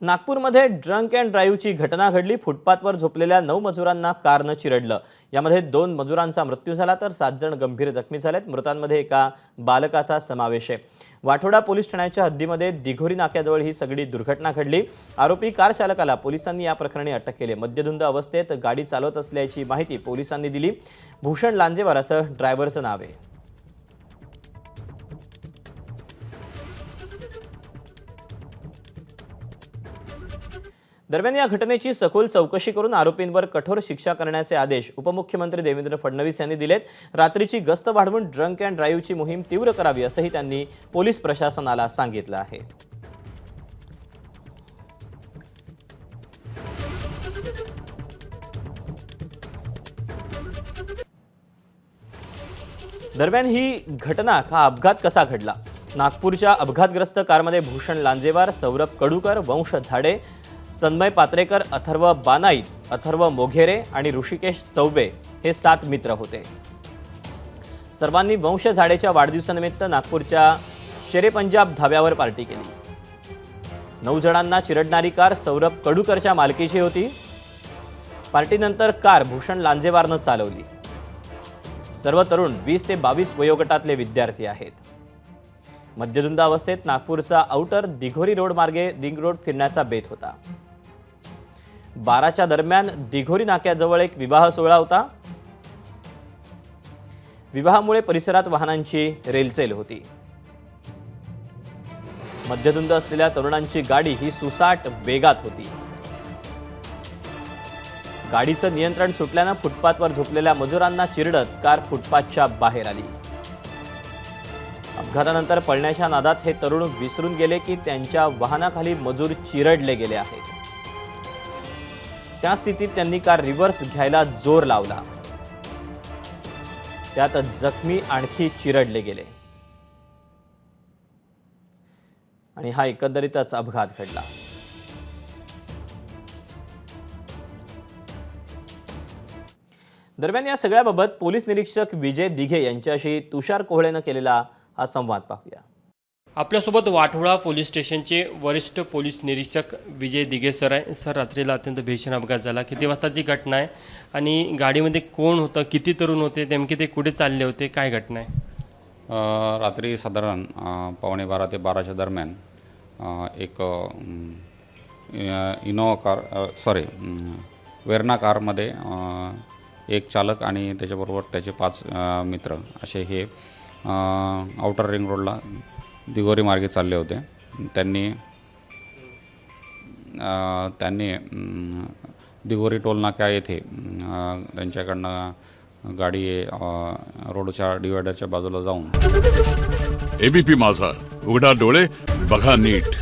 नागपूरमध्ये drunk and ड्राईव्हची घटना घडली। फुटपाथवर झोपलेल्या 9 मजुरांना कारनं चिरडलं। यामध्ये 2 मजुरांचा मृत्यू झाला तर 7 जण गंभीर जखमी झालेत। मृतांमध्ये एका बालकाचा समावेश आहे। वाठोडा पोलीस ठाण्याच्या हद्दीमध्ये दिघोरी नाक्याजवळ ही सगळी दुर्घटना घडली। आरोपी कार चालकाला पोलिसांनी या प्रकरणी अटक केली। मद्यधुंद अवस्थेत गाडी चालवत असल्याची माहिती पोलिसांनी दिली। भूषण लांजेवार असं ड्रायव्हरचं नाव आहे। दरम्यान या घटनेची सखोल चौकशी करून आरोपींवर कठोर शिक्षा करण्याचे आदेश उपमुख्यमंत्री देवेंद्र फडणवीस यांनी दिलेत। रात्रीची गस्त वाढवून ड्रंक अँड ड्राईव्हची मोहीम तीव्र करावी असंही त्यांनी पोलीस प्रशासनाला सांगितलं आहे। दरम्यान ही घटना हा अपघात कसा घडला? नागपूरच्या अपघातग्रस्त कारमध्ये भूषण लांजेवार, सौरभ कडूकर, वंश झाडे, सन्मय पात्रेकर, अथर्व बानाई, अथर्व मोघेरे आणि ऋषिकेश चौबे हे 7 मित्र होते। सर्वांनी वंश झाडेच्या वाढदिवसानिमित्त नागपूरच्या शेरे पंजाब धाब्यावर पार्टी केली। 9 जणांना चिरडणारी कार सौरभ कडूकरच्या मालकीची होती। पार्टीनंतर कार भूषण लांजेवारनं चालवली। सर्व तरुण 20 ते 22 वयोगटातले विद्यार्थी आहेत। मद्यधुंद अवस्थेत नागपूरचा आउटर दिघोरी रोड मार्गे रिंग रोड फिरण्याचा बेत होता। 12च्या दरम्यान दिघोरी नाक्याजवळ एक विवाह सोहळा होता। विवाहामुळे परिसरात वाहनांची रेलचेल होती। मद्यधुंद असलेल्या तरुणांची गाडी ही सुसाट वेगात होती। गाडीचं नियंत्रण सुटल्यानं फुटपाथवर झोपलेल्या मजुरांना चिरडत कार फुटपाथच्या बाहेर आली। अपघातानंतर पळण्याच्या नादात हे तरुण विसरून गेले की त्यांच्या वाहनाखाली मजूर चिरडले गेले आहेत। त्या स्थितीत त्यांनी कार रिव्हर्स घ्यायला जोर लावला। त्यात जखमी आणखी चिरडले गेले आणि हा एकंदरीतच अपघात घडला। दरम्यान या सगळ्याबाबत पोलीस निरीक्षक विजय दिघे यांच्याशी तुषार कोहळेनं केलेला हा संवाद पाहूया। आपल्यासोबत वाठोडा पोलीस स्टेशनचे वरिष्ठ पोलीस निरीक्षक विजय दिघे सर आहे। सर, रात्रीला अत्यंत भीषण अपघात झाला। किती वाजताची घटना आहे आणि गाडीमध्ये कोण होतं, किती तरुण होते, नेमके ते कुठे चालले होते, काय घटना आहे? रात्री साधारण 11:15 ते 12च्या दरम्यान एक इनोवा कार वेर्ना कारमध्ये एक चालक आणि त्याच्याबरोबर त्याचे 5 मित्र असे हे आउटर रिंग रोडला दिघोरी मार्गे चालले होते। त्यांनी दिघोरी टोल नाका येथे त्यांच्याकडनं गाडी रोडच्या डिवायडरच्या बाजूला जाऊन एबीपी माझा, उघडा डोळे बघा नीट।